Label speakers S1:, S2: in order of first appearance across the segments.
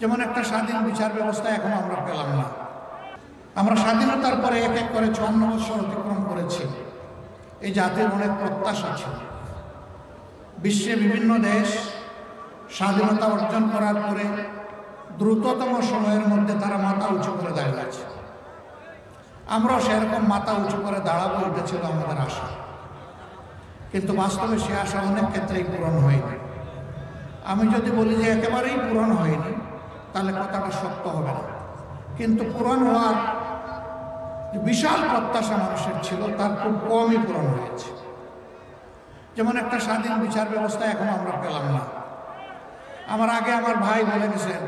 S1: যেমন একটা স্বাধীন বিচার ব্যবস্থা এখন আমরা পেলাম না। আমরা স্বাধীনতার পরে এক এক করে 54 বছর অতিক্রম করেছি। এই জাতির অনেক প্রত্যাশা ছিল। বিশ্বে বিভিন্ন দেশ স্বাধীনতা অর্জন করার পরে দ্রুততম সময়ের মধ্যে তারা মাথা উঁচু করে দাঁড়িয়ে আছে। আমরাও সেরকম মাথা উঁচু করে দাঁড়াবো, এটা ছিল আমাদের আশা। কিন্তু বাস্তবে সে আশা অনেক ক্ষেত্রেই পূরণ হয়নি। আমি যদি বলি যে একেবারেই পূরণ হয়নি, তাহলে কথাটা সত্য হবে না। কিন্তু পূরণ হওয়ার বিশাল প্রত্যাশা মানুষের ছিল, তার খুব কমই পূরণ হয়েছে। যেমন একটা স্বাধীন বিচার ব্যবস্থা এখন আমরা পেলাম না। আমার আগে আমার ভাই বলে গেছেন,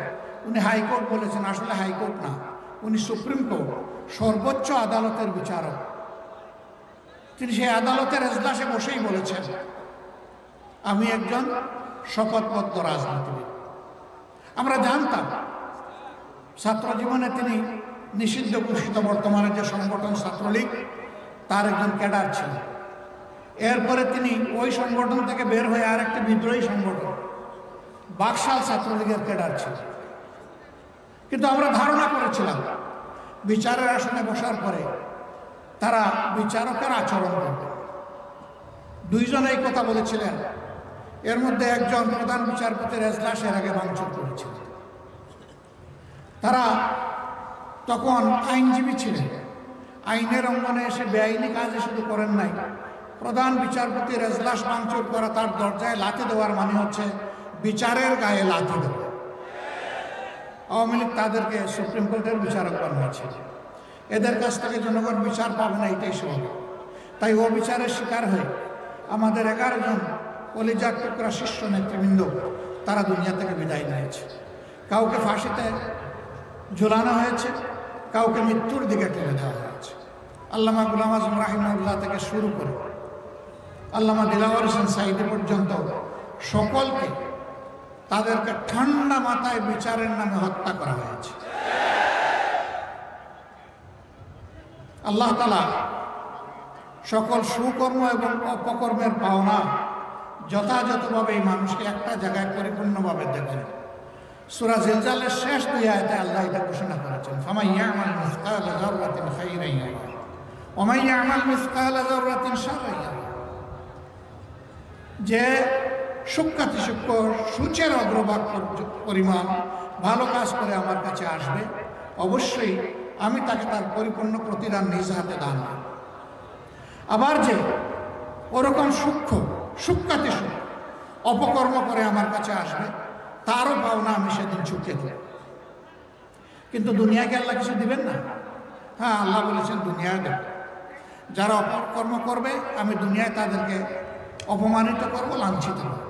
S1: উনি হাইকোর্ট বলেছেন, আসলে হাইকোর্ট না, উনি সুপ্রিম কোর্ট, সর্বোচ্চ আদালতের বিচারক। তিনি সেই আদালতের এজলাসে বসেই বলেছেন, আমি একজন শপথবদ্ধ রাজনীতিবিদ। আমরা জানতাম ছাত্র জীবনে তিনি নিষিদ্ধ ঘোষিত বর্তমানে যে সংগঠন ছাত্রলীগ, তার একজন ক্যাডার ছিলেন। এরপরে তিনি ওই সংগঠন থেকে বের হয়ে আর একটি বিদ্রোহী সংগঠন বাকশাল ছাত্রলীগের ক্যাডার ছিলেন। কিন্তু আমরা ধারণা করেছিলাম বিচারের আসনে বসার পরে তারা বিচারকের আচরণ করবে। দুইজন এই কথা বলেছিলেন। এর মধ্যে একজন প্রধান বিচারপতির এজলাসের আগে ভাঙচুর করেছিলেন। তারা তখন আইনজীবী ছিলেন। আইনের অঙ্গনে এসে বেআইনি কাজে শুধু করেন নাই, প্রধান বিচারপতির এজলাস ভাঙচুর করা, তার দরজায় লাথি দেওয়ার মানে হচ্ছে বিচারের গায়ে লাথি দেওয়া। আওয়ামী লীগ তাদেরকে সুপ্রিম কোর্টের বিচারক বানিয়েছে। এদের কাছ থেকে জনগণ বিচার পাবে না, এটাই স্বাভাবিক। তাই ও বিচারের শিকার হয়ে আমাদের 11 জন কলিজার টুকরা শীর্ষ নেতৃবৃন্দ তারা দুনিয়া থেকে বিদায় নিয়েছে। কাউকে ফাঁসিতে ঝুলানো হয়েছে, কাউকে মৃত্যুর দিকে ঠেলে দেওয়া হয়েছে। আল্লামা গুলাম আজম রাহিমাহুল্লাহ থেকে শুরু করে আল্লামা দিলাওয়ার হোসেন সাঈদী পর্যন্ত সকলকে তাদেরকে ঠান্ডা মাথায় বিচারের নামে হত্যা করা হয়েছে। আল্লাহ তাআলা সকল সুকর্ম এবং অপকর্মের পাওনা যথাযথভাবে এই মানুষকে একটা জায়গায় পরিপূর্ণভাবে দেবেন। সূরা জিলজালের শেষ 2 আয়াতে আল্লাহ এটা ঘোষণা করেছেন, ফামান ইয়ামাল মিসকালা যাররাতিন খাইরান ইয়ারা ওয়া মান ইয়ামাল মিসকালা যাররাতিন শাররান ইয়ারা। যে সূক্ষ্মাতি সূক্ষ্ম সূচের অগ্রভাগ পরিমাণ ভালো কাজ করে আমার কাছে আসবে, অবশ্যই আমি তাকে তার পরিপূর্ণ প্রতিদান নিজ হাতে দান করব। আবার যে ওরকম সূক্ষ্মাতি সূক্ষ্ম অপকর্ম করে আমার কাছে আসবে, তারও পাওনা আমি সেদিন চুকিয়ে দেব। কিন্তু দুনিয়াকে আল্লাহ কিছু দিবেন না? হ্যাঁ, আল্লাহ বলেছেন দুনিয়ায় দেব। যারা অপকর্ম করবে আমি দুনিয়ায় তাদেরকে অপমানিত করবো, লাঞ্ছিত করবো।